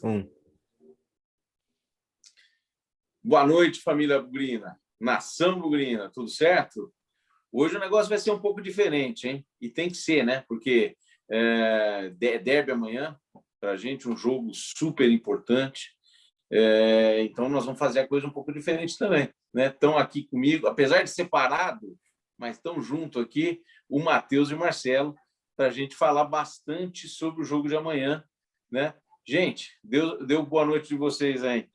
Um. Boa noite, família bugrina. Nação bugrina, tudo certo? Hoje o negócio vai ser um pouco diferente, hein? E tem que ser, né? Porque derby amanhã, para a gente, um jogo super importante. Então, nós vamos fazer a coisa um pouco diferente também, né? Estão aqui comigo, apesar de separado, mas estão junto aqui, o Matheus e o Marcelo, para a gente falar bastante sobre o jogo de amanhã, né? Gente, deu boa noite de vocês aí.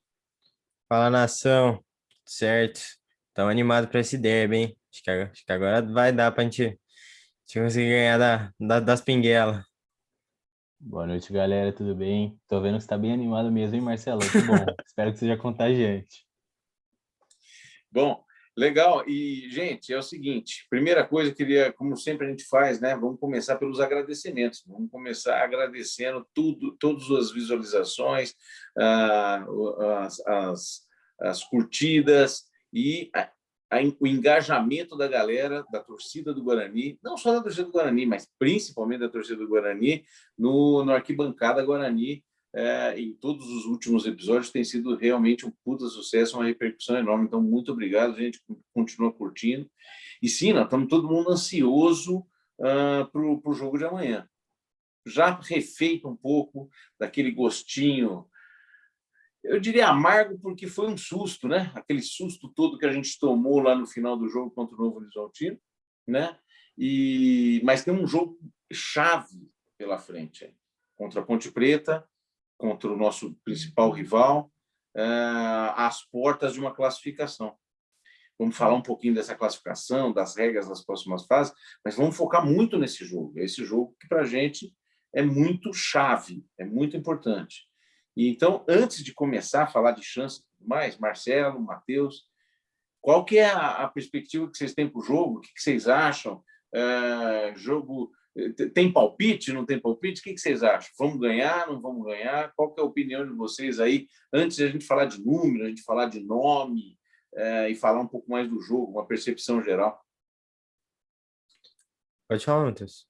Fala, nação. Certo. Estamos animados para esse derby, hein? Acho que agora vai dar para a gente conseguir ganhar das pinguelas. Boa noite, galera. Tudo bem? Tô vendo que você tá bem animado mesmo, hein, Marcelo? Que bom. Espero que seja contagiante. Bom, legal. E, gente, é o seguinte, primeira coisa, queria, como sempre a gente faz, né? Vamos começar pelos agradecimentos. Vamos começar agradecendo todas as visualizações, as curtidas e o engajamento da galera, da torcida do Guarani, não só da torcida do Guarani, mas principalmente da torcida do Guarani, no Arquibancada Guarani. Em todos os últimos episódios tem sido realmente um puta sucesso, uma repercussão enorme. Então, muito obrigado, a gente continua curtindo. E sim, nós estamos todo mundo ansioso para o jogo de amanhã. Já refeito um pouco daquele gostinho, eu diria amargo, porque foi um susto, né? Aquele susto todo que a gente tomou lá no final do jogo contra o Novo Horizontino, né? Mas tem um jogo chave pela frente, contra a Ponte Preta, contra o nosso principal rival, às portas de uma classificação. Vamos falar um pouquinho dessa classificação, das regras das próximas fases, mas vamos focar muito nesse jogo. Esse jogo que, para a gente, é muito chave, é muito importante. E, então, antes de começar a falar de chance e tudo mais, Marcelo, Matheus, qual que é a perspectiva que vocês têm para o jogo? O que vocês acham? Jogo... Tem palpite? Não tem palpite? O que vocês acham? Vamos ganhar? Não vamos ganhar? Qual que é a opinião de vocês aí? Antes de a gente falar de número, a gente falar de nome e falar um pouco mais do jogo, uma percepção geral. Pode falar, Matheus.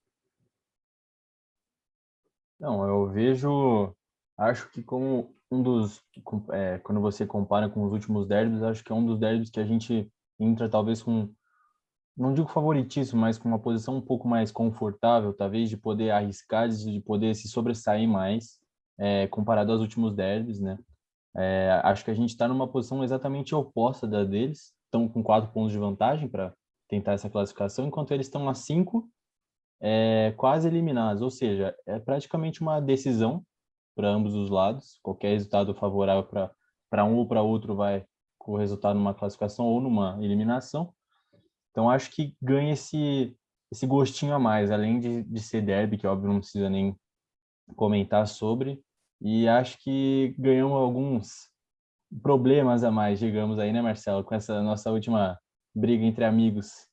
Não, acho que como quando você compara com os últimos derbys, acho que é um dos derbys que a gente entra talvez com, não digo favoritismo, mas com uma posição um pouco mais confortável, talvez, de poder arriscar, de poder se sobressair mais, comparado aos últimos derbys, né? Acho que a gente está numa posição exatamente oposta da deles, estão com 4 pontos de vantagem para tentar essa classificação, enquanto eles estão a 5, quase eliminados, ou seja, é praticamente uma decisão para ambos os lados, qualquer resultado favorável para um ou para outro vai com o resultado numa classificação ou numa eliminação. Então, acho que ganha esse gostinho a mais, além de ser derby, que óbvio não precisa nem comentar sobre, e acho que ganhamos alguns problemas a mais, digamos aí, né, Marcelo, com essa nossa última briga entre amigos.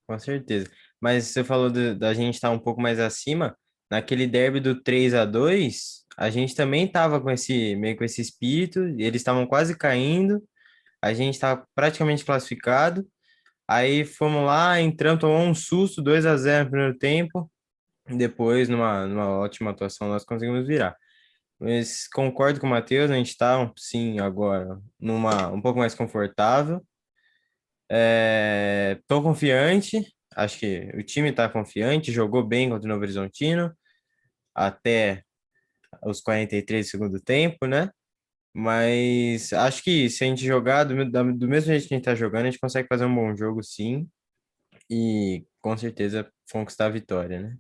Com certeza. Mas você falou da gente estar um pouco mais acima, naquele derby do 3-2, a gente também estava meio com esse espírito, eles estavam quase caindo, a gente estava praticamente classificado. Aí fomos lá, entramos, tomamos um susto, 2-0 no primeiro tempo. Depois, numa ótima atuação, nós conseguimos virar. Mas concordo com o Matheus, a gente está, sim, agora um pouco mais confortável. Estou confiante, acho que o time está confiante, jogou bem contra o Novo Horizontino, até os 43 do segundo tempo, né? Mas acho que se a gente jogar do mesmo jeito que a gente está jogando, a gente consegue fazer um bom jogo, sim. E com certeza conquistar a vitória, né?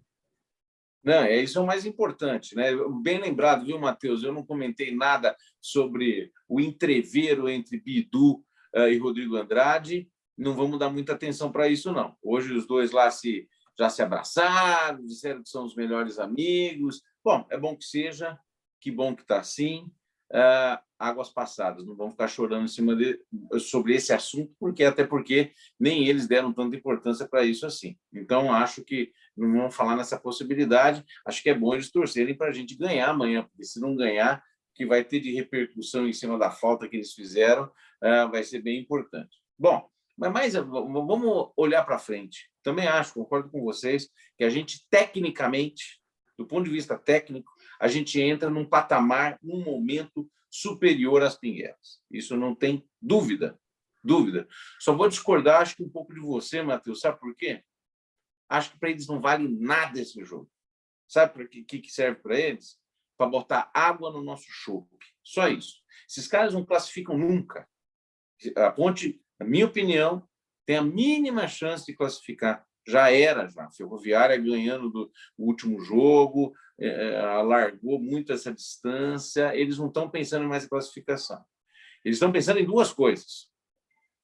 Não, isso é o mais importante, né? Bem lembrado, viu, Matheus? Eu não comentei nada sobre o entreveiro entre Bidu e Rodrigo Andrade. Não vamos dar muita atenção para isso, não. Hoje os dois lá já se abraçaram, disseram que são os melhores amigos. Bom, é bom que seja, que bom que está assim. Águas passadas, não vamos ficar chorando sobre esse assunto, até porque nem eles deram tanta importância para isso assim. Então, acho que não vamos falar nessa possibilidade. Acho que é bom eles torcerem para a gente ganhar amanhã, porque se não ganhar, o que vai ter de repercussão em cima da falta que eles fizeram vai ser bem importante. Bom, mas vamos olhar para frente. Também concordo com vocês, que a gente, tecnicamente, do ponto de vista técnico, a gente entra num patamar, num momento superior às Pinguelas. Isso não tem dúvida. Só vou discordar, acho que um pouco de você, Matheus. Sabe por quê? Acho que para eles não vale nada esse jogo. Sabe para que serve para eles? Para botar água no nosso chope. Só isso. Esses caras não classificam nunca. A Ponte, na minha opinião, tem a mínima chance de classificar. Já era, já. A Ferroviária ganhando do último jogo, alargou muito essa distância. Eles não estão pensando mais em classificação. Eles estão pensando em duas coisas: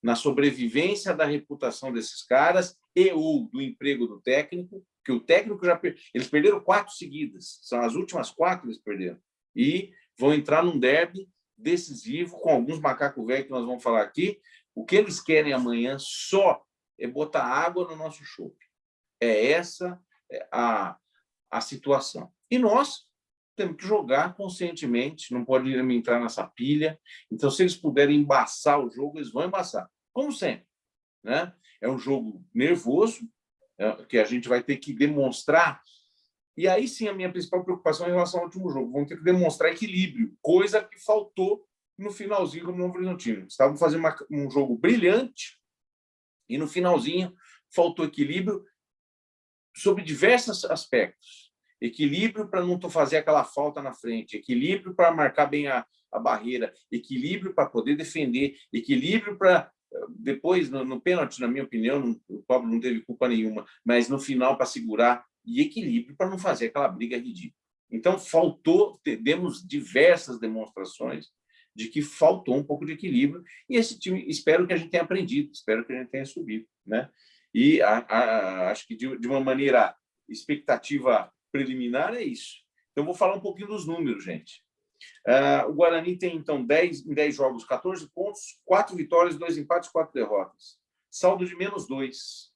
na sobrevivência da reputação desses caras e ou do emprego do técnico, que o técnico eles perderam 4 seguidas. São as últimas 4 que eles perderam. E vão entrar num derby decisivo com alguns macacos velhos que nós vamos falar aqui. O que eles querem amanhã só é botar água no nosso chope. É essa a situação. E nós temos que jogar conscientemente, não pode entrar nessa pilha. Então, se eles puderem embaçar o jogo, eles vão embaçar, como sempre, né? É um jogo nervoso, que a gente vai ter que demonstrar. E aí sim, a minha principal preocupação é em relação ao último jogo. Vamos ter que demonstrar equilíbrio, coisa que faltou no finalzinho do Novo Horizontino. Estavam fazendo um jogo brilhante e no finalzinho faltou equilíbrio sobre diversos aspectos. Equilíbrio para não fazer aquela falta na frente, equilíbrio para marcar bem a barreira, equilíbrio para poder defender, equilíbrio para depois, no pênalti, na minha opinião, o Pablo não teve culpa nenhuma, mas no final para segurar, e equilíbrio para não fazer aquela briga ridícula. Então, demos diversas demonstrações de que faltou um pouco de equilíbrio, e esse time, espero que a gente tenha aprendido, espero que a gente tenha subido, né? E acho que de uma maneira expectativa preliminar é isso. Então, vou falar um pouquinho dos números, gente. O Guarani tem, então, em 10 jogos, 14 pontos, 4 vitórias, 2 empates, 4 derrotas. Saldo de -2.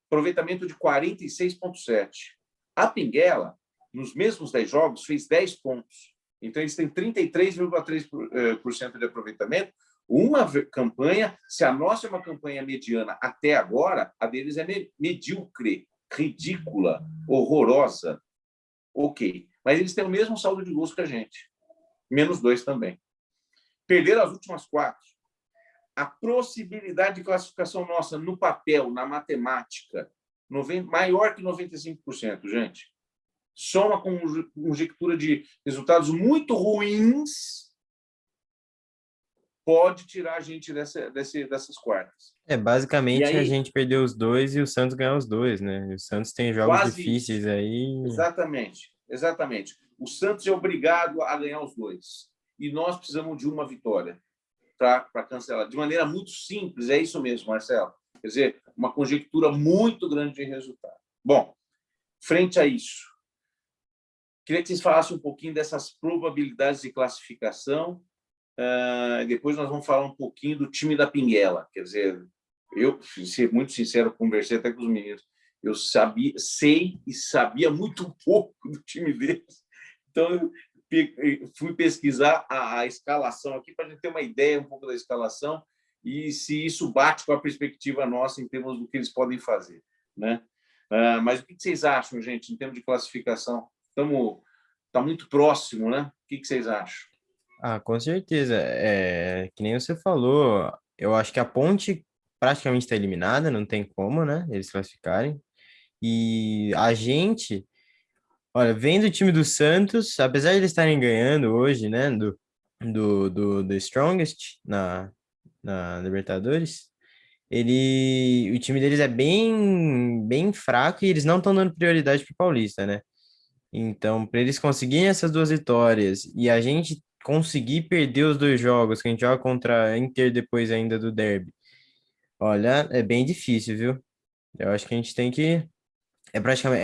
Aproveitamento de 46,7%. A Pinguela, nos mesmos 10 jogos, fez 10 pontos. Então, eles têm 33,3% de aproveitamento. Uma campanha, se a nossa é uma campanha mediana até agora, a deles é medíocre, ridícula, horrorosa. Ok. Mas eles têm o mesmo saldo de gols que a gente. -2 também. Perderam as últimas 4. A possibilidade de classificação nossa no papel, na matemática, maior que 95%, gente. Só uma conjectura de resultados muito ruins pode tirar a gente dessas quartas. Basicamente aí, a gente perdeu os 2 e o Santos ganhou os 2, né? E o Santos tem jogos difíceis isso. aí. Exatamente. O Santos é obrigado a ganhar os 2. E nós precisamos de uma vitória para cancelar. De maneira muito simples, é isso mesmo, Marcelo. Quer dizer, uma conjectura muito grande de resultado. Bom, frente a isso, queria que vocês falassem um pouquinho dessas probabilidades de classificação. Depois nós vamos falar um pouquinho do time da Pinguela. Quer dizer, eu, ser muito sincero, conversei até com os meninos. Eu sei e sabia muito pouco do time deles. Então, eu fui pesquisar a escalação aqui para a gente ter uma ideia um pouco da escalação e se isso bate com a perspectiva nossa em termos do que eles podem fazer, né? Mas o que vocês acham, gente, em termos de classificação? Está muito próximo, né? O que vocês acham? Com certeza. Que nem você falou, eu acho que a Ponte praticamente está eliminada, não tem como, né? Eles classificarem. E a gente, olha, vendo o time do Santos, apesar de eles estarem ganhando hoje, né, do Strongest na Libertadores, o time deles é bem fraco e eles não estão dando prioridade pro Paulista, né? Então, para eles conseguirem essas 2 vitórias e a gente conseguir perder os 2 jogos, que a gente joga contra a Inter depois ainda do derby, olha, é bem difícil, viu? Eu acho que a gente tem que. É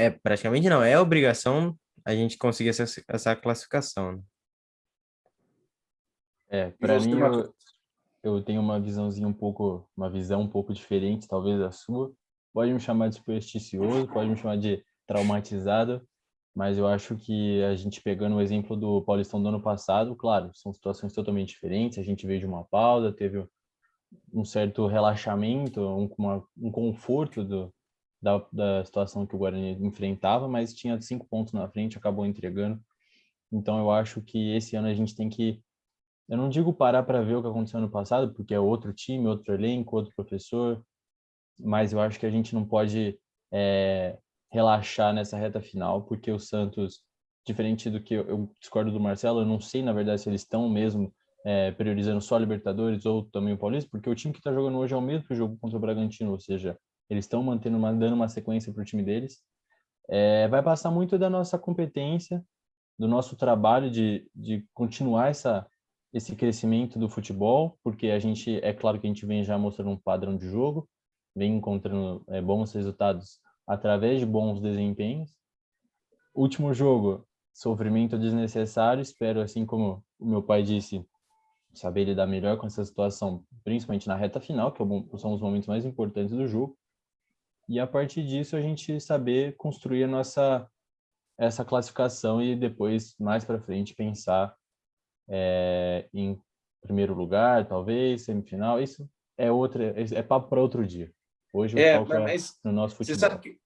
praticamente não, é obrigação a gente conseguir essa classificação, né? E Para você, mim, Matheus? eu tenho uma uma visão um pouco diferente, talvez, da sua. Pode me chamar de supersticioso, pode me chamar de traumatizado, mas eu acho que a gente pegando o exemplo do Paulistão do ano passado, claro, são situações totalmente diferentes, a gente veio de uma pausa, teve um certo relaxamento, um conforto da situação que o Guarani enfrentava, mas tinha 5 pontos na frente, acabou entregando. Então, eu acho que esse ano a gente tem que, eu não digo parar para ver o que aconteceu ano passado, porque é outro time, outro elenco, outro professor, mas eu acho que a gente não pode relaxar nessa reta final, porque o Santos, diferente do que eu discordo do Marcelo, eu não sei, na verdade, se eles estão mesmo priorizando só a Libertadores ou também o Paulista, porque o time que está jogando hoje é o mesmo que o jogo contra o Bragantino, ou seja, eles estão mantendo dando uma sequência para o time deles. Vai passar muito da nossa competência, do nosso trabalho de continuar esse crescimento do futebol, porque é claro que a gente vem já mostrando um padrão de jogo, vem encontrando bons resultados através de bons desempenhos. Último jogo, sofrimento desnecessário, espero, assim como o meu pai disse, saber lidar melhor com essa situação, principalmente na reta final, que são os momentos mais importantes do jogo, e a partir disso a gente saber construir essa classificação e depois, mais para frente, pensar em primeiro lugar, talvez, semifinal, isso é papo para outro dia. Hoje o foco é Mas no nosso você sabe futebol.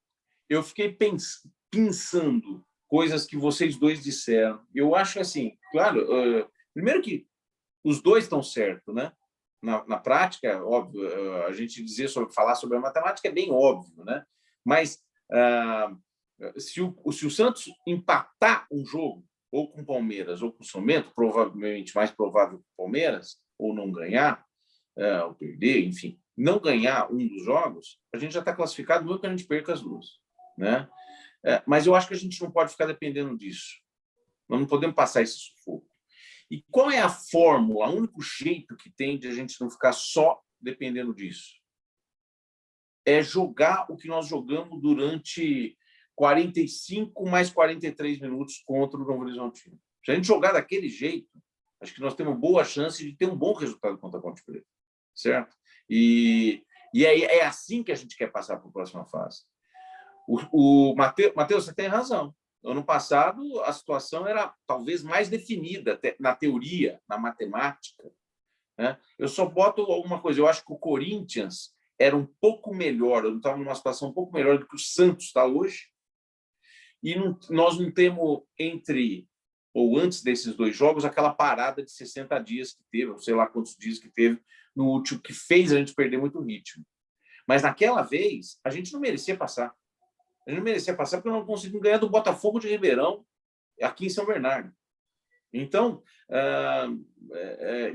que eu fiquei pensando coisas que vocês dois disseram. Eu acho assim, claro, primeiro que os dois estão certos, né? Na prática, óbvio, a gente falar sobre a matemática é bem óbvio, né? Mas se o Santos empatar um jogo, ou com o Palmeiras, ou com o São Bento, provavelmente mais provável com o Palmeiras, ou não ganhar, ou perder, enfim, não ganhar um dos jogos, a gente já está classificado, mesmo que a gente perca as duas, né? Mas eu acho que a gente não pode ficar dependendo disso. Nós não podemos passar esse sufoco. E qual é a fórmula, o único jeito que tem de a gente não ficar só dependendo disso? É jogar o que nós jogamos durante 45 mais 43 minutos contra o Novo Horizontino. Se a gente jogar daquele jeito, acho que nós temos boa chance de ter um bom resultado contra a Ponte Preta, certo? E aí é assim que a gente quer passar para a próxima fase. O Matheus, você tem razão. Ano passado, a situação era talvez mais definida na teoria, na matemática, né? Eu só boto alguma coisa. Eu acho que o Corinthians era um pouco melhor, eu estava numa situação um pouco melhor do que o Santos está hoje, e nós não temos entre ou antes desses dois jogos aquela parada de 60 dias que teve, ou sei lá quantos dias que teve no último, que fez a gente perder muito ritmo. Mas naquela vez, a gente não merecia passar. A gente não merecia passar porque não conseguimos ganhar do Botafogo de Ribeirão aqui em São Bernardo. Então,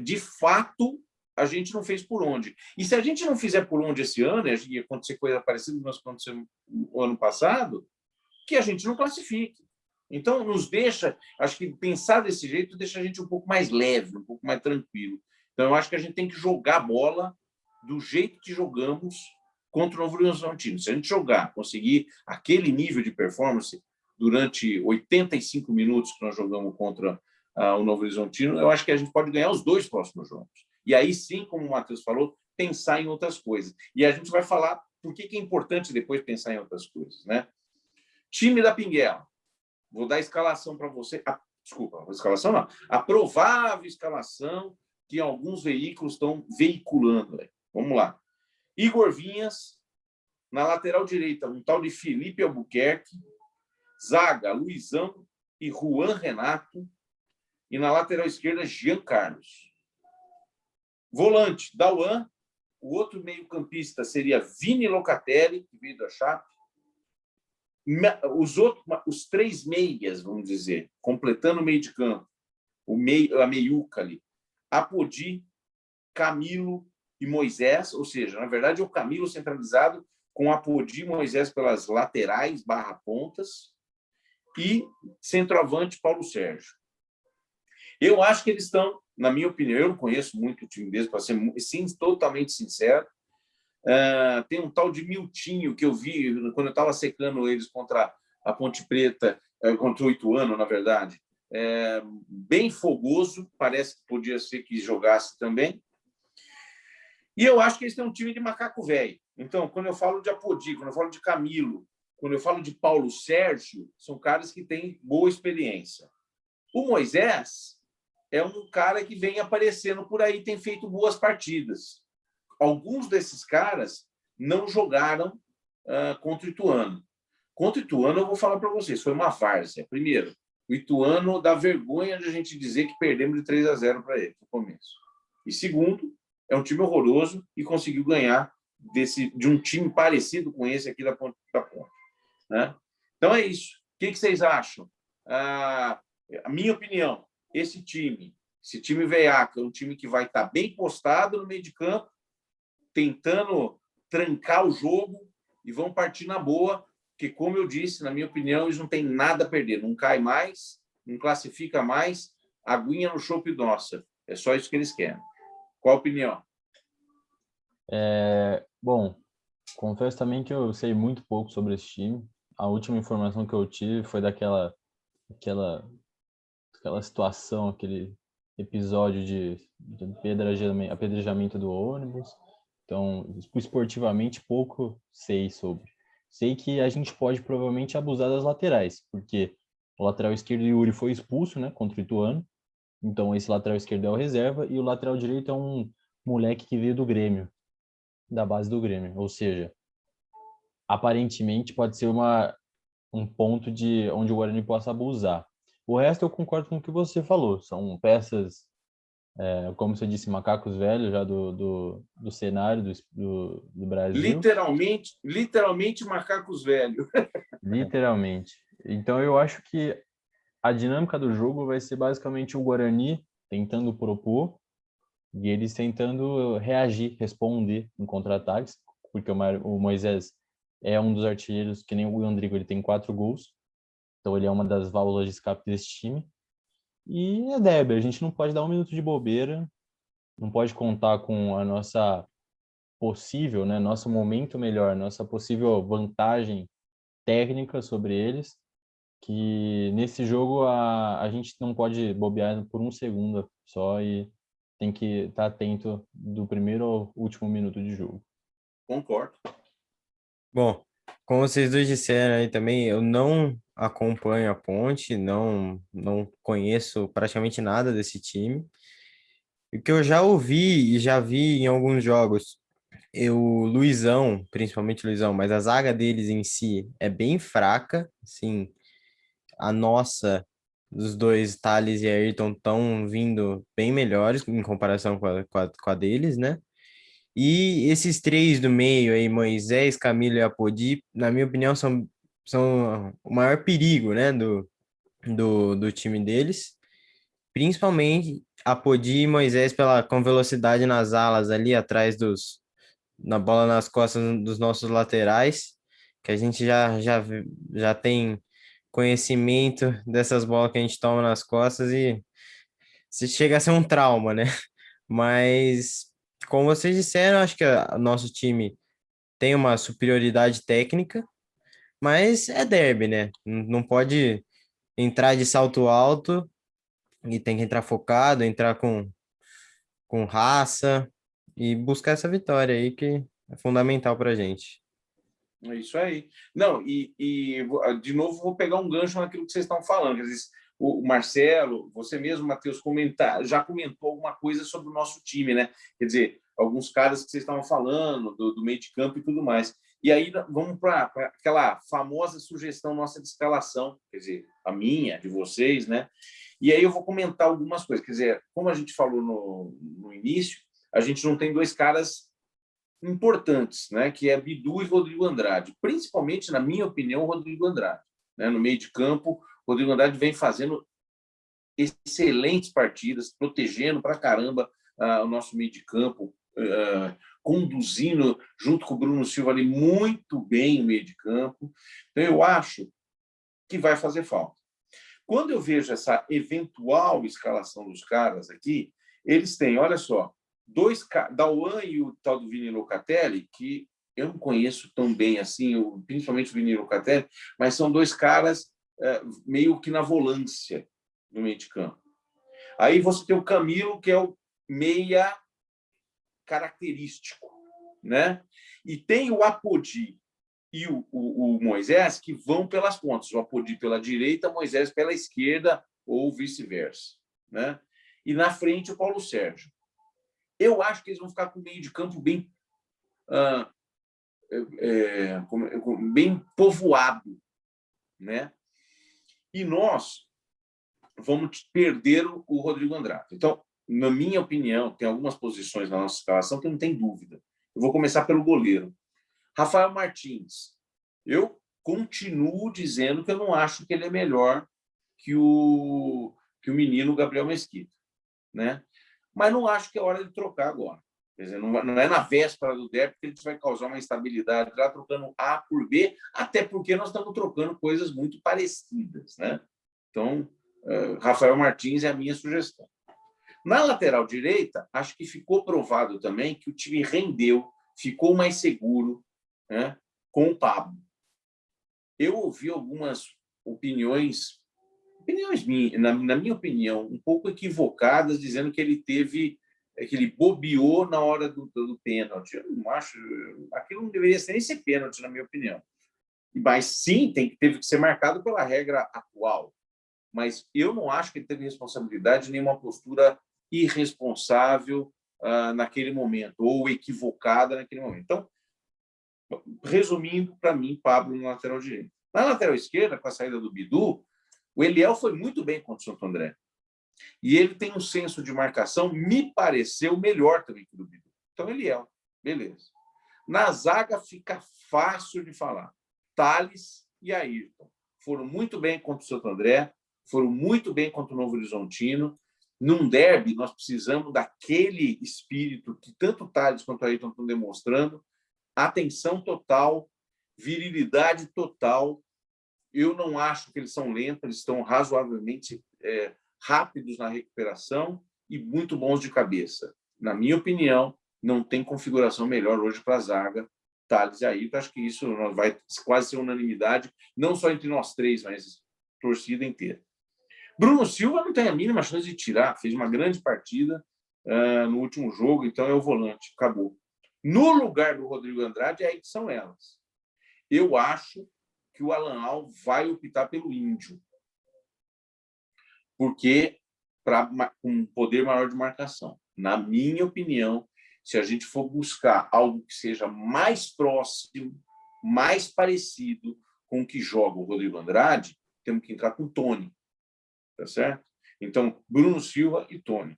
de fato, a gente não fez por onde. E se a gente não fizer por onde esse ano, e acontecer coisa parecida com o que aconteceu no ano passado, que a gente não classifique. Então, nos deixa, acho que pensar desse jeito deixa a gente um pouco mais leve, um pouco mais tranquilo. Então, eu acho que a gente tem que jogar a bola do jeito que jogamos contra o Novo Horizontino. Se a gente jogar, conseguir aquele nível de performance durante 85 minutos que nós jogamos contra o Novo Horizontino, eu acho que a gente pode ganhar os dois próximos jogos. E aí sim, como o Matheus falou, pensar em outras coisas. E a gente vai falar por que é importante depois pensar em outras coisas, né? Time da Pinguela. Vou dar a escalação para você. Desculpa, a escalação não. A provável escalação que alguns veículos estão veiculando. Vamos lá. Igor Vinhas, na lateral direita, um tal de Felipe Albuquerque, zaga, Luizão e Juan Renato, e na lateral esquerda, Jean Carlos. Volante, Dauan, o outro meio-campista seria Vini Locatelli, que veio da Chape. Os três meias, vamos dizer, completando o meio de campo, a meiuca ali, Apodi, Camilo e Moisés, ou seja, na verdade é o Camilo centralizado com Apodi e Moisés pelas laterais / pontas e centroavante Paulo Sérgio. Eu acho que eles estão, na minha opinião, eu não conheço muito o time deles, para ser totalmente sincero. Tem um tal de Miltinho que eu vi quando eu estava secando eles contra a Ponte Preta, contra o Ituano, na verdade. Bem fogoso, parece que podia ser que jogasse também. E eu acho que eles têm um time de macaco velho. Então, quando eu falo de Apodi, quando eu falo de Camilo, quando eu falo de Paulo Sérgio, são caras que têm boa experiência. O Moisés é um cara que vem aparecendo por aí, tem feito boas partidas. Alguns desses caras não jogaram contra o Ituano. Contra o Ituano, eu vou falar para vocês, foi uma várzea. Primeiro, o Ituano dá vergonha de a gente dizer que perdemos de 3-0 para ele no começo. E segundo, é um time horroroso e conseguiu ganhar de um time parecido com esse aqui da Ponte. Né? Então é isso. O que vocês acham? A minha opinião, esse time veiaco, é um time que vai estar bem postado no meio de campo, tentando trancar o jogo e vão partir na boa, porque, como eu disse, na minha opinião, eles não têm nada a perder. Não cai mais, não classifica mais, aguinha no chope nossa. É só isso que eles querem. Qual a opinião? Bom, confesso também que eu sei muito pouco sobre esse time. A última informação que eu tive foi aquela situação, aquele episódio de apedrejamento do ônibus. Então, esportivamente, pouco sei sobre. Sei que a gente pode provavelmente abusar das laterais, porque o lateral esquerdo Yuri foi expulso, né, contra o Ituano. Então, esse lateral esquerdo é o reserva e o lateral direito é um moleque que veio do Grêmio, da base do Grêmio. Ou seja, aparentemente pode ser um ponto de onde o Guarani possa abusar. O resto eu concordo com o que você falou. São peças, como você disse, macacos velhos já do cenário do Brasil. Literalmente macacos velhos. Literalmente. Então eu acho que a dinâmica do jogo vai ser basicamente o Guarani tentando propor e eles tentando reagir, responder em contra-ataques, porque o Moisés é um dos artilheiros, que nem o Andrigo, ele tem 4 gols, então ele é uma das válvulas de escape desse time. E é derby, a gente não pode dar um minuto de bobeira, não pode contar com a nossa possível, né, nosso momento melhor, nossa possível vantagem técnica sobre eles, que nesse jogo a gente não pode bobear por um segundo só e tem que estar atento do primeiro ao último minuto de jogo. Concordo. Bom, como vocês dois disseram aí também, eu não acompanho a Ponte, não conheço praticamente nada desse time. O que eu já ouvi e já vi em alguns jogos, o Luizão, principalmente o Luizão, mas a zaga deles em si é bem fraca, assim, a nossa, dos dois, Thales e Ayrton, estão vindo bem melhores em comparação com a deles, né? E esses três do meio aí, Moisés, Camilo e Apodi, na minha opinião, são o maior perigo, né, do time deles. Principalmente Apodi e Moisés com velocidade nas alas ali atrás na bola nas costas dos nossos laterais, que a gente já tem conhecimento dessas bolas que a gente toma nas costas e se chega a ser um trauma, né? Mas, como vocês disseram, acho que o nosso time tem uma superioridade técnica, mas é derby, né? Não pode entrar de salto alto e tem que entrar focado, entrar com raça e buscar essa vitória aí que é fundamental para a gente. É isso aí. Não, de novo vou pegar um gancho naquilo que vocês estão falando. Às vezes, o Marcelo, você mesmo, Matheus, já comentou alguma coisa sobre o nosso time, né? Quer dizer, alguns caras que vocês estavam falando, do meio de campo e tudo mais. E aí vamos para aquela famosa sugestão nossa de escalação, quer dizer, a minha, de vocês, né? E aí eu vou comentar algumas coisas. Quer dizer, como a gente falou no início, a gente não tem dois caras importantes, né, que é Bidu e Rodrigo Andrade, principalmente, na minha opinião, Rodrigo Andrade. Né, no meio de campo, Rodrigo Andrade vem fazendo excelentes partidas, protegendo para caramba o nosso meio de campo, conduzindo junto com o Bruno Silva ali muito bem o meio de campo. Então, eu acho que vai fazer falta. Quando eu vejo essa eventual escalação dos caras aqui, eles têm, olha só, dois, Dauan e o tal do Vini Locatelli, que eu não conheço tão bem assim, principalmente o Vini Locatelli, mas são dois caras meio que na volância no meio de campo. Aí você tem o Camilo, que é o meia característico, né? E tem o Apodi e o Moisés, que vão pelas pontas. O Apodi pela direita, o Moisés pela esquerda, ou vice-versa, né? E na frente o Paulo Sérgio. Eu acho que eles vão ficar com o meio de campo bem bem povoado, né? E nós vamos perder o Rodrigo Andrade. Então, na minha opinião, tem algumas posições na nossa escalação que não tem dúvida. Eu vou começar pelo goleiro. Rafael Martins. Eu continuo dizendo que eu não acho que ele é melhor que o menino Gabriel Mesquita, né? Mas não acho que é hora de trocar agora. Quer dizer, não é na véspera do derby que a gente vai causar uma instabilidade lá, trocando A por B, até porque nós estamos trocando coisas muito parecidas, né? Então, Rafael Martins é a minha sugestão. Na lateral direita, acho que ficou provado também que o time rendeu, ficou mais seguro, né, com o Pablo. Eu ouvi algumas opiniões na minha opinião, um pouco equivocadas, dizendo que ele bobeou na hora do pênalti. Eu não acho, aquilo não deveria nem ser pênalti, na minha opinião. Mas sim, teve que ser marcado pela regra atual. Mas eu não acho que ele teve responsabilidade nem uma postura irresponsável naquele momento, ou equivocada naquele momento. Então, resumindo, para mim, Pablo na lateral direita. Na lateral esquerda, com a saída do Bidu, o Eliel foi muito bem contra o Santo André. E ele tem um senso de marcação, me pareceu melhor também que o do Bidu. Então, Eliel, beleza. Na zaga fica fácil de falar. Thales e Ayrton foram muito bem contra o Santo André, foram muito bem contra o Novo Horizontino. Num derby, nós precisamos daquele espírito que tanto o Thales quanto o Ayrton estão demonstrando. Atenção total, virilidade total. Eu não acho que eles são lentos, eles estão razoavelmente rápidos na recuperação e muito bons de cabeça. Na minha opinião, não tem configuração melhor hoje para a zaga, Thales e Ayrton. Acho que isso vai quase ser unanimidade, não só entre nós três, mas torcida inteira. Bruno Silva não tem a mínima chance de tirar, fez uma grande partida no último jogo, então é o volante, acabou. No lugar do Rodrigo Andrade, aí que são elas. Eu acho que o Alan Al vai optar pelo Índio, porque para um poder maior de marcação. Na minha opinião, se a gente for buscar algo que seja mais próximo, mais parecido com o que joga o Rodrigo Andrade, temos que entrar com o Tony, tá certo? Então, Bruno Silva e Tony.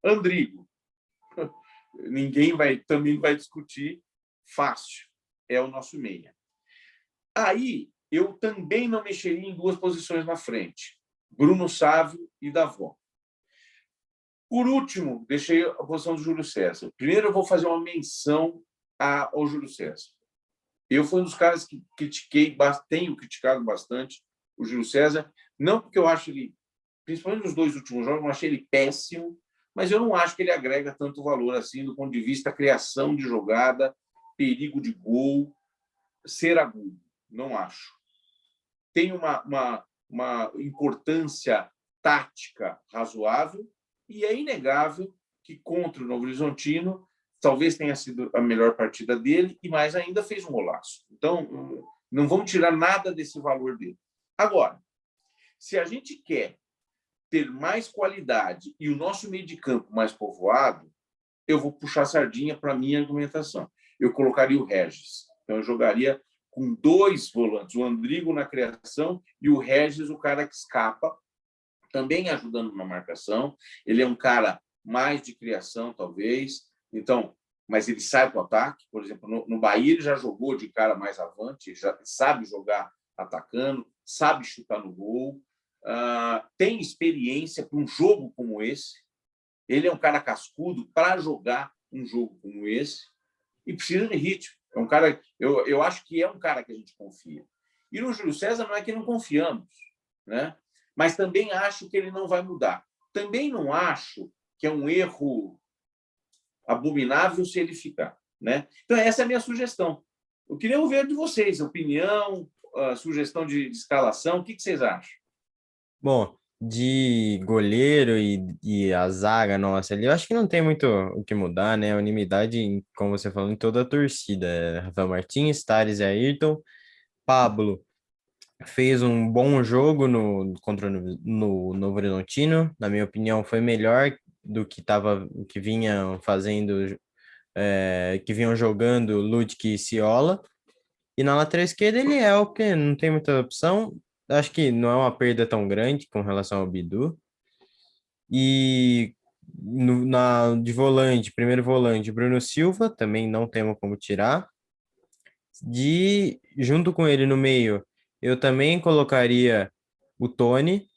Andrigo, também vai discutir, fácil, é o nosso meia. Aí, eu também não mexeria em duas posições na frente, Bruno Sávio e Davó. Por último, deixei a posição do Júlio César. Primeiro, eu vou fazer uma menção ao Júlio César. Eu fui um dos caras que tenho criticado bastante o Júlio César, não porque eu acho ele, principalmente nos dois últimos jogos, eu achei ele péssimo, mas eu não acho que ele agrega tanto valor assim do ponto de vista criação de jogada, perigo de gol, ser agudo. Não acho. Tem uma importância tática razoável e é inegável que contra o Novo Horizontino talvez tenha sido a melhor partida dele e mais ainda fez um golaço. Então, não vamos tirar nada desse valor dele. Agora, se a gente quer ter mais qualidade e o nosso meio de campo mais povoado, eu vou puxar a sardinha para a minha argumentação. Eu colocaria o Regis. Então, eu jogaria com dois volantes, o Andrigo na criação e o Regis, o cara que escapa, também ajudando na marcação. Ele é um cara mais de criação, talvez. Então, mas ele sai para o ataque. Por exemplo, no Bahia ele já jogou de cara mais avante, já sabe jogar atacando, sabe chutar no gol, tem experiência para um jogo como esse. Ele é um cara cascudo para jogar um jogo como esse e precisa de ritmo. É um cara, eu acho que é um cara que a gente confia. E no Júlio César não é que não confiamos, né? Mas também acho que ele não vai mudar. Também não acho que é um erro abominável se ele ficar, né? Então, essa é a minha sugestão. Eu queria ouvir de vocês, opinião, sugestão de escalação. O que vocês acham? Bom, de goleiro e a zaga nossa ali, eu acho que não tem muito o que mudar, né? A unanimidade, como você falou, em toda a torcida. Rafael Martins, Thales e Ayrton. Pablo fez um bom jogo no Novo Horizontino. Na minha opinião, foi melhor do que vinham fazendo, que vinham jogando Ludic e Ciola. E na lateral esquerda ele é o que não tem muita opção. acho que não é uma perda tão grande com relação ao Bidu. E de volante, primeiro volante, Bruno Silva, também não temos como tirar. Junto com ele no meio, eu também colocaria o Tony,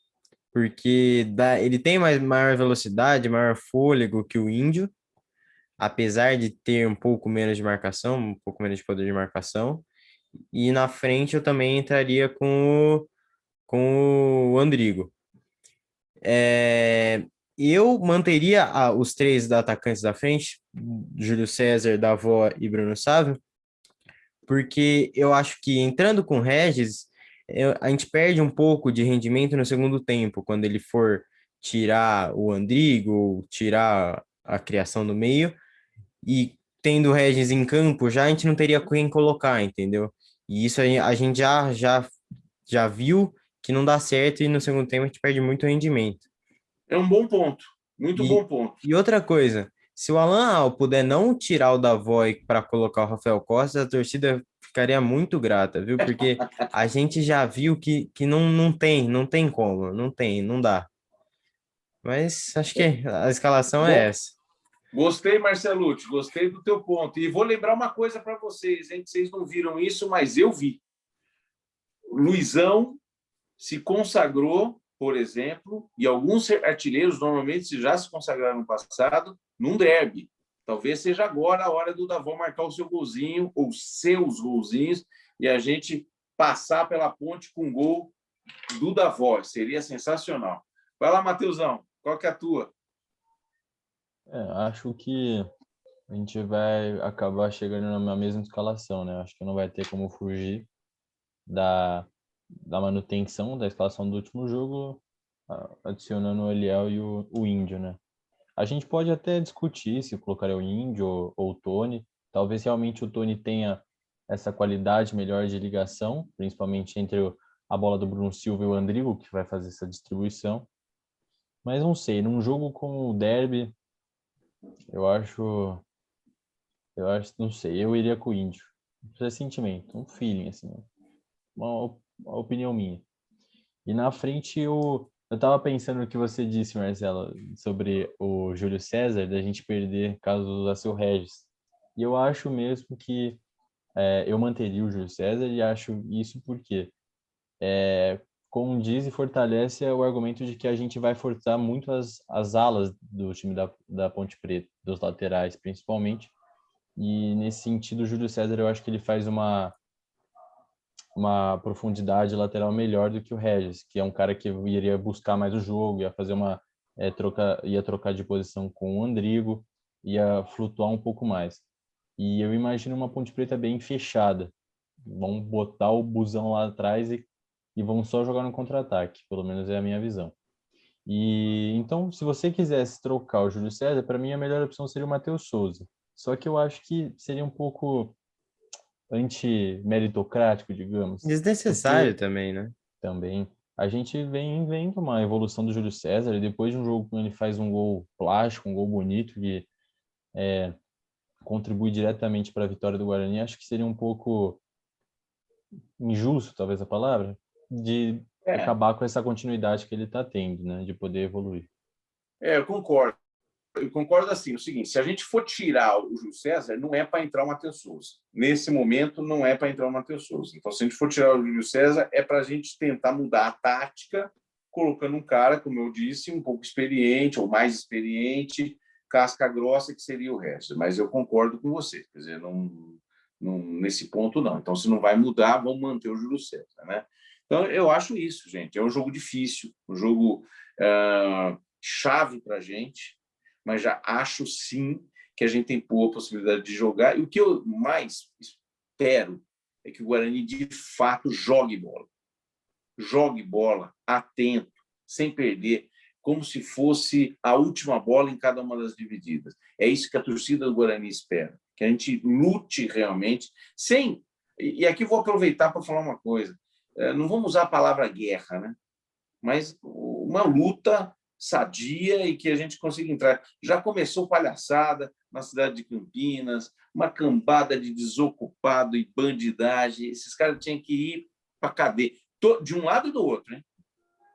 porque ele tem maior velocidade, maior fôlego que o Índio, apesar de ter um pouco menos de marcação, um pouco menos de poder de marcação. E na frente eu também entraria com o Andrigo. Eu manteria os três atacantes da frente, Júlio César, Davó e Bruno Sávio, porque eu acho que entrando com o Regis, a gente perde um pouco de rendimento no segundo tempo, quando ele for tirar o Andrigo, tirar a criação do meio, e tendo o Regis em campo, já a gente não teria quem colocar, entendeu? E isso a gente já viu que não dá certo e no segundo tempo a gente perde muito rendimento. É um bom ponto, muito E, bom ponto. e outra coisa, se o Alan Al puder não tirar o Davó para colocar o Rafael Costa, a torcida ficaria muito grata, viu? Porque a gente já viu que não tem como, não dá. Mas acho que a escalação é essa. Gostei, Marcelucci, gostei do teu ponto. E vou lembrar uma coisa para vocês, hein? Vocês não viram isso, mas eu vi. Luizão se consagrou, por exemplo, e alguns artilheiros normalmente já se consagraram no passado, num derby. Talvez seja agora a hora do Davó marcar o seu golzinho, ou seus golzinhos, e a gente passar pela ponte com gol do Davó. Seria sensacional. Vai lá, Matheusão, qual que é a tua? Acho que a gente vai acabar chegando na mesma escalação, né? Acho que não vai ter como fugir da, da manutenção da escalação do último jogo, adicionando o Eliel e o Índio, né? A gente pode até discutir se colocaria o Índio ou o Tony. Talvez realmente o Tony tenha essa qualidade melhor de ligação, principalmente entre a bola do Bruno Silva e o Andrigo, que vai fazer essa distribuição. Mas não sei, num jogo como o Derby, eu acho, não sei, eu iria com o Índio. Isso é sentimento, um feeling, assim, uma opinião minha. E na frente eu tava pensando no que você disse, Marcelo, sobre o Júlio César, da gente perder caso usasse o Regis. E eu acho mesmo que eu manteria o Júlio César e acho isso porque condiz e fortalece o argumento de que a gente vai forçar muito as alas do time da Ponte Preta, dos laterais principalmente. E nesse sentido, o Júlio César eu acho que ele faz uma profundidade lateral melhor do que o Regis, que é um cara que iria buscar mais o jogo, ia fazer ia trocar de posição com o Andrigo, ia flutuar um pouco mais. E eu imagino uma Ponte Preta bem fechada. Vão botar o busão lá atrás e vão só jogar no contra-ataque, pelo menos é a minha visão. E então, se você quisesse trocar o Júlio César, para mim a melhor opção seria o Matheus Souza. Só que eu acho que seria um pouco anti-meritocrático, digamos, Desnecessário porque também, né? também a gente vem vendo uma evolução do Júlio César e depois de um jogo ele faz um gol plástico, um gol bonito que contribui diretamente para a vitória do Guarani. Acho que seria um pouco injusto, talvez a palavra, de É, acabar com essa continuidade que ele está tendo, né, de poder evoluir. eu concordo. Eu concordo assim, o seguinte, se a gente for tirar o Júlio César, não é para entrar o Matheus Souza. Nesse momento, não é para entrar o Matheus Souza. Então, se a gente for tirar o Júlio César, é para a gente tentar mudar a tática, colocando um cara, como eu disse, um pouco experiente ou mais experiente, casca grossa, que seria o resto. Mas eu concordo com você, quer dizer, nesse ponto não. Então, se não vai mudar, vamos manter o Júlio César, né? Então, eu acho isso, gente. É um jogo difícil, um jogo chave para a gente, mas já acho sim que a gente tem boa possibilidade de jogar. E o que eu mais espero é que o Guarani de fato jogue bola, atento, sem perder, como se fosse a última bola em cada uma das divididas. É isso que a torcida do Guarani espera, que a gente lute realmente, sem. E aqui vou aproveitar para falar uma coisa. Não vamos usar a palavra guerra, né? Mas uma luta sadia e que a gente consiga entrar. Já começou palhaçada na cidade de Campinas, uma cambada de desocupado e bandidagem. Esses caras tinham que ir para a cadeia. de um lado e do outro, hein?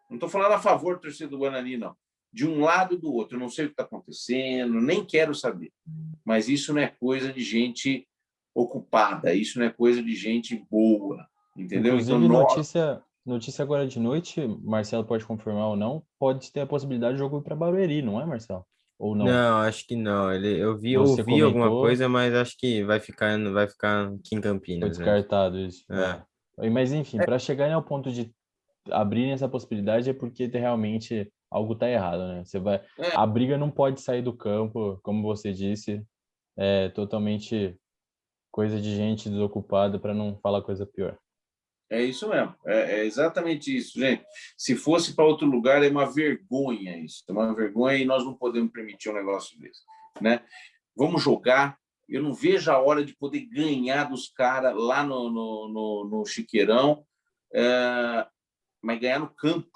Não estou falando a favor do torcedor do Guarani, não. De um lado e do outro. Eu não sei o que está acontecendo, nem quero saber. Mas isso não é coisa de gente ocupada, isso não é coisa de gente boa, entendeu? Inclusive, Então, nós... notícia agora de noite, Marcelo pode confirmar ou não, pode ter a possibilidade de jogo ir para Barueri, não é, Marcelo? Ou não? Não, acho que não. Eu Você ouvi alguma comentou, coisa, mas acho que vai ficar aqui em foi Campinas mesmo. descartado isso. É. Mas enfim, para chegarem ao ponto de abrirem essa possibilidade é porque realmente algo está errado, né? A briga não pode sair do campo, como você disse, é totalmente coisa de gente desocupada, para não falar coisa pior. É isso mesmo, é exatamente isso, gente. Se fosse para outro lugar, é uma vergonha isso, é uma vergonha e nós não podemos permitir um negócio desse, né? Vamos jogar. Eu não vejo a hora de poder ganhar dos caras lá no Chiqueirão, mas ganhar no campo,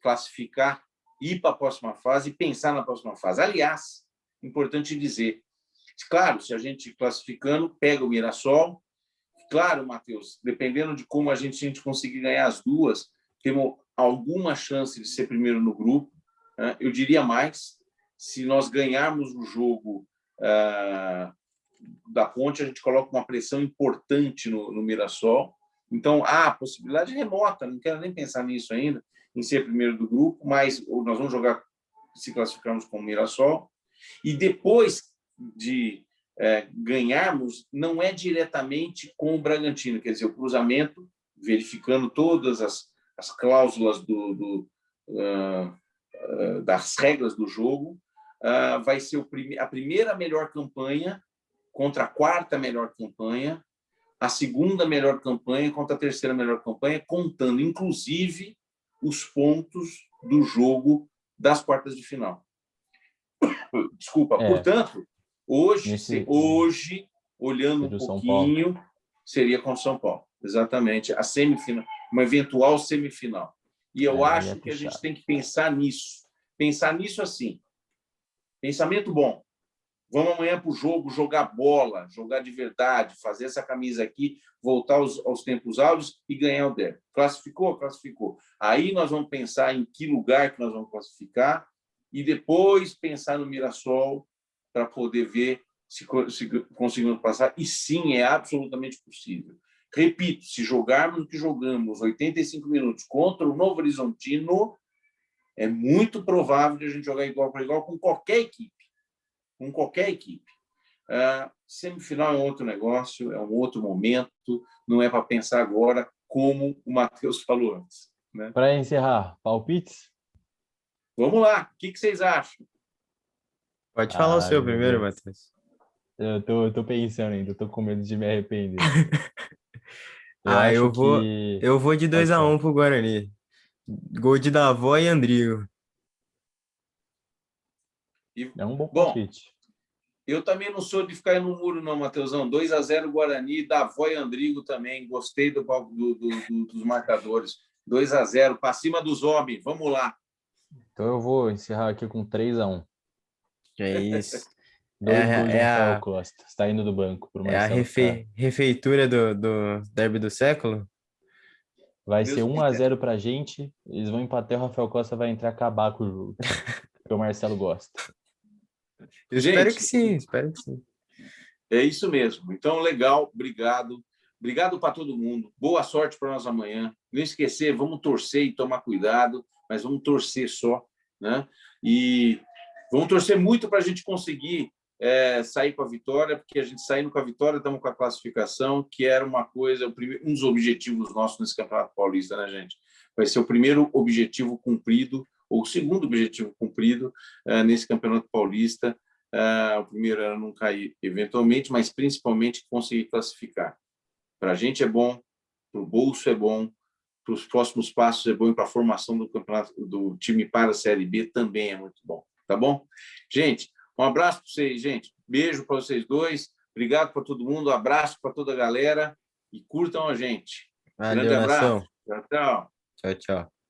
classificar, ir para a próxima fase e pensar na próxima fase. Aliás, importante dizer, claro, se a gente classificando, pega o Mirassol. Claro, Matheus, dependendo de como a gente conseguir ganhar as duas, temos alguma chance de ser primeiro no grupo. Né? Eu diria mais, se nós ganharmos o jogo da Ponte, a gente coloca uma pressão importante no Mirassol. Então, possibilidade remota, não quero nem pensar nisso ainda, em ser primeiro do grupo, mas nós vamos jogar, se classificarmos com o Mirassol. E depois de ganharmos, não é diretamente com o Bragantino, quer dizer, o cruzamento, verificando todas as cláusulas das regras do jogo, vai ser a primeira melhor campanha contra a quarta melhor campanha, a segunda melhor campanha contra a terceira melhor campanha, contando, inclusive, os pontos do jogo das quartas de final. Desculpa. Portanto, hoje, olhando um pouquinho, seria com São Paulo. Exatamente. A semifinal, uma eventual semifinal. E eu acho que a gente tem que pensar nisso. Pensar nisso assim. Pensamento bom. Vamos amanhã para o jogo, jogar bola, jogar de verdade, fazer essa camisa aqui, voltar aos tempos áureos e ganhar o derby. Classificou? Classificou. Aí nós vamos pensar em que lugar que nós vamos classificar e depois pensar no Mirassol para poder ver se conseguimos passar. E sim, é absolutamente possível. Repito, se jogarmos o que jogamos 85 minutos contra o Novo Horizontino, é muito provável de a gente jogar igual para igual com qualquer equipe. Com qualquer equipe. Semifinal é um outro negócio, é um outro momento, não é para pensar agora, como o Matheus falou antes. Né? Para encerrar, palpites? Vamos lá, o que vocês acham? Pode falar o seu primeiro, Matheus. Eu tô pensando ainda, tô com medo de me arrepender. Eu vou de 2-1 pro Guarani. Gol de Davó e Andrigo. É um bom palpite. Eu também não sou de ficar no muro, não, Matheusão. 2-0 Guarani, Davó e Andrigo também. Gostei dos marcadores. 2-0, para cima dos homens. Vamos lá. Então eu vou encerrar aqui com 3-1. Que é isso. 2 gols de Rafael Costa. Está indo do banco pro Marcelo. Refeitura do derby do século? Vai ser 1-0 pra gente. Eles vão empatar, o Rafael Costa vai entrar acabar com o jogo. Porque o Marcelo gosta. Espero que sim. É isso mesmo. Então, legal. Obrigado. Obrigado para todo mundo. Boa sorte para nós amanhã. Não esquecer, vamos torcer e tomar cuidado, mas vamos torcer só, né? E vamos torcer muito para a gente conseguir sair com a vitória, porque a gente saindo com a vitória, estamos com a classificação, que era uma coisa, um dos objetivos nossos nesse Campeonato Paulista, né, gente? Vai ser o primeiro objetivo cumprido, ou o segundo objetivo cumprido nesse Campeonato Paulista. O primeiro era não cair eventualmente, mas principalmente conseguir classificar. Para a gente é bom, para o bolso é bom, para os próximos passos é bom e para a formação do campeonato do time para a Série B também é muito bom. Tá bom? Gente, um abraço para vocês, gente. Beijo para vocês dois. Obrigado para todo mundo. Abraço para toda a galera e curtam a gente. Valeu, Grande abraço. nação. Tchau, tchau. Tchau, tchau.